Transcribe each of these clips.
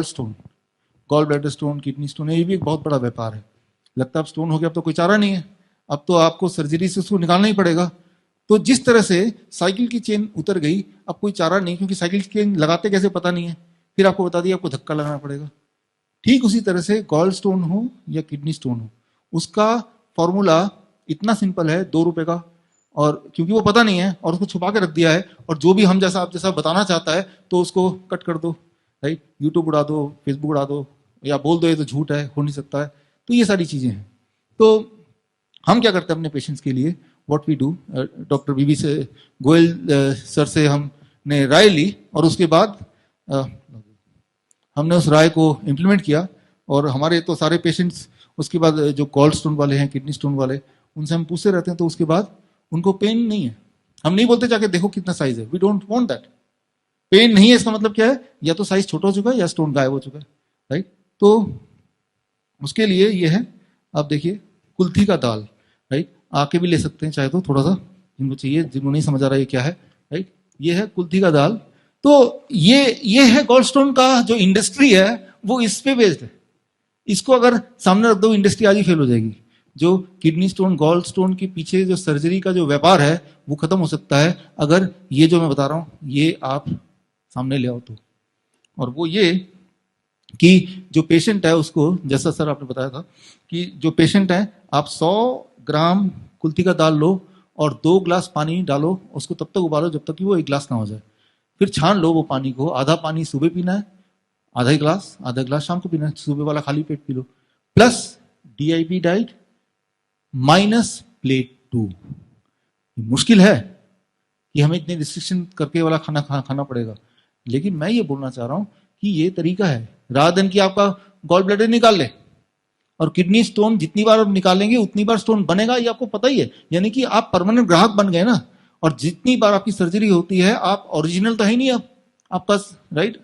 Stone, gall bladder stone, kidney stone, ये भी एक बहुत बड़ा व्यापार है। लगता है अब स्टोन हो गया, अब तो कोई चारा नहीं है, अब तो आपको सर्जरी से उसको निकालना ही पड़ेगा। तो जिस तरह से साइकिल की चेन उतर गई, अब कोई चारा नहीं, क्योंकि साइकिल की चेन लगाते कैसे पता नहीं है, फिर आपको बता दिया आपको धक्का लगाना पड़ेगा। ठीक उसी तरह से गॉल स्टोन हो या किडनी स्टोन हो, उसका फॉर्मूला इतना सिंपल है, 2 रुपए का, और क्योंकि वो पता नहीं है और उसको छुपा के रख दिया है, और जो भी हम जैसा आप जैसा बताना चाहता है तो उसको कट कर दो, राइट, यूट्यूब उड़ा दो, फेसबुक उड़ा दो, या बोल दो ये तो झूठ है, हो नहीं सकता है। तो ये सारी चीजें हैं। तो हम क्या करते हैं अपने पेशेंट्स के लिए, व्हाट वी डू, डॉक्टर बीबी से गोयल सर से हमने राय ली, और उसके बाद हमने उस राय को इम्प्लीमेंट किया, और हमारे तो सारे पेशेंट्स उसके बाद जो गॉल स्टोन वाले हैं, किडनी स्टोन वाले, उनसे हम पूछते रहते हैं, तो उसके बाद उनको पेन नहीं है। हम नहीं बोलते जाके देखो कितना साइज है, we don't want that. Pain नहीं है इसका मतलब क्या है, या तो साइज छोटा हो चुका है या स्टोन गायब हो चुका है, राइट। तो उसके लिए ये है, आप देखिए, कुल्थी का दाल, राइट, आके भी ले सकते हैं चाहे तो, थोड़ा सा जिनको चाहिए, जिनको नहीं समझ आ रहा है क्या है, राइट, ये है कुल्थी का दाल। तो ये है गॉल स्टोन का जो इंडस्ट्री है, वो इस पे बेस्ड है। इसको अगर सामने रख दो, इंडस्ट्री आज ही फेल हो जाएगी। जो किडनी स्टोन, गॉल स्टोन के पीछे जो सर्जरी का जो व्यापार है, वो खत्म हो सकता है अगर ये जो मैं बता रहा हूं ये आप सामने ले आओ तो। और वो ये कि जो पेशेंट है उसको, जैसा सर आपने बताया था कि जो पेशेंट है, आप 100 ग्राम कुल्थी का दाल लो और 2 ग्लास पानी डालो, उसको तब तक उबालो जब तक कि वो 1 ग्लास ना हो जाए। फिर छान लो वो पानी को, आधा पानी सुबह पीना है, आधा गिलास शाम को पीना है, सुबह वाला खाली पेट पी लो, plus DIP diet minus plate 2। मुश्किल है कि हमें इतने रिस्ट्रिक्शन करके वाला खाना पड़ेगा, लेकिन मैं ये बोलना चाह रहा हूं कि ये तरीका है, रात दिन की आपका गॉल ब्लैडर निकाल ले, और किडनी स्टोन जितनी बार आप निकालेंगे उतनी बार स्टोन बनेगा, ये आपको पता ही है। यानी कि आप परमानेंट ग्राहक बन गए ना, और जितनी बार आपकी सर्जरी होती है, आप ओरिजिनल तो है नहीं अब आपका, राइट।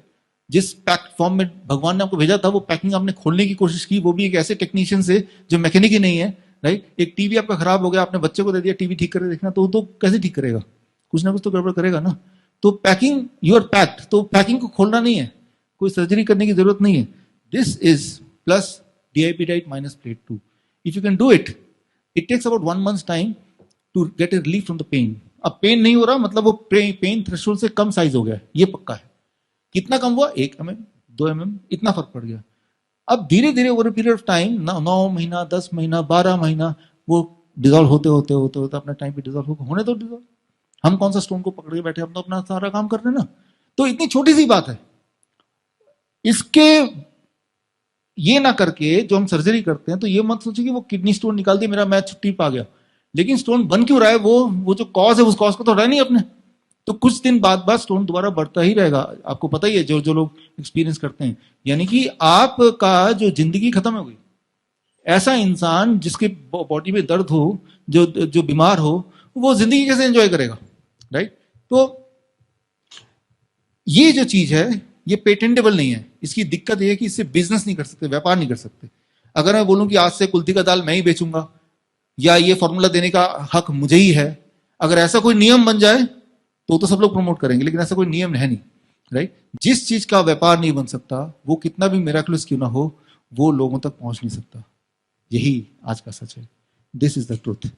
जिस पैक फॉर्म में भगवान ने आपको भेजा था, वो पैकिंग आपने खोलने की कोशिश की, वो भी एक ऐसे टेक्नीशियन से जो मैकेनिक ही नहीं है, राइट। एक टीवी आपका खराब हो गया, आपने बच्चे को दे दिया टीवी ठीक करके देखना, तो कैसे ठीक करेगा, कुछ ना कुछ तो गड़बड़ करेगा ना। तो पैकिंग, यू आर पैक्ड, तो पैकिंग को खोलना नहीं है, कोई सर्जरी करने की जरूरत नहीं है। This is plus DIP diet minus plate 2. If you can do it, it takes about 1 month's time to get a relief from the pain. अब पेन नहीं हो रहा मतलब वो पेन थ्रेशोल्ड से कम साइज हो गया, ये पक्का है। कितना कम हुआ, 1 mm, 2 mm, इतना फर्क पड़ गया। अब धीरे धीरे ओवर पीरियड ऑफ टाइम, 9 महीना, 10 महीना, 12 महीना, वो डिजोल्व होते होते होते होते अपने टाइम पे डिजोल्व होने तो डिजोल्व। हम कौन सा स्टोन को पकड़ के बैठे, हम तो अपना सारा काम कर रहे हैं ना। तो इतनी छोटी सी बात है, इसके ये ना करके जो हम सर्जरी करते हैं, तो ये मत सोचिए कि वो किडनी स्टोन निकाल दिया, मेरा मैच छुट्टी पा गया। लेकिन स्टोन बन क्यों रहा है, वो जो कॉज है, उस कॉज को तो हटाया नहीं अपने। तो कुछ दिन बाद स्टोन दोबारा बढ़ता ही रहेगा, आपको पता ही है, जो लोग एक्सपीरियंस करते हैं। यानी कि आपका जो जिंदगी खत्म हो गई। ऐसा इंसान जिसके बॉडी में दर्द हो, जो बीमार हो, वो जिंदगी कैसे एंजॉय करेगा, राइट। तो ये जो चीज है, ये पेटेंटेबल नहीं है। इसकी दिक्कत ये है कि इससे बिजनेस नहीं कर सकते, व्यापार नहीं कर सकते। अगर मैं बोलूं कि आज से कुल्थी का दाल मैं ही बेचूंगा, या ये फॉर्मूला देने का हक मुझे ही है, अगर ऐसा कोई नियम बन जाए तो सब लोग प्रमोट करेंगे, लेकिन ऐसा कोई नियम है नहीं, राइट। जिस चीज का व्यापार नहीं बन सकता, वो कितना भी मिराकुलस क्यों ना हो, वो लोगों तक पहुंच नहीं सकता। यही आज का सच है। This is the truth.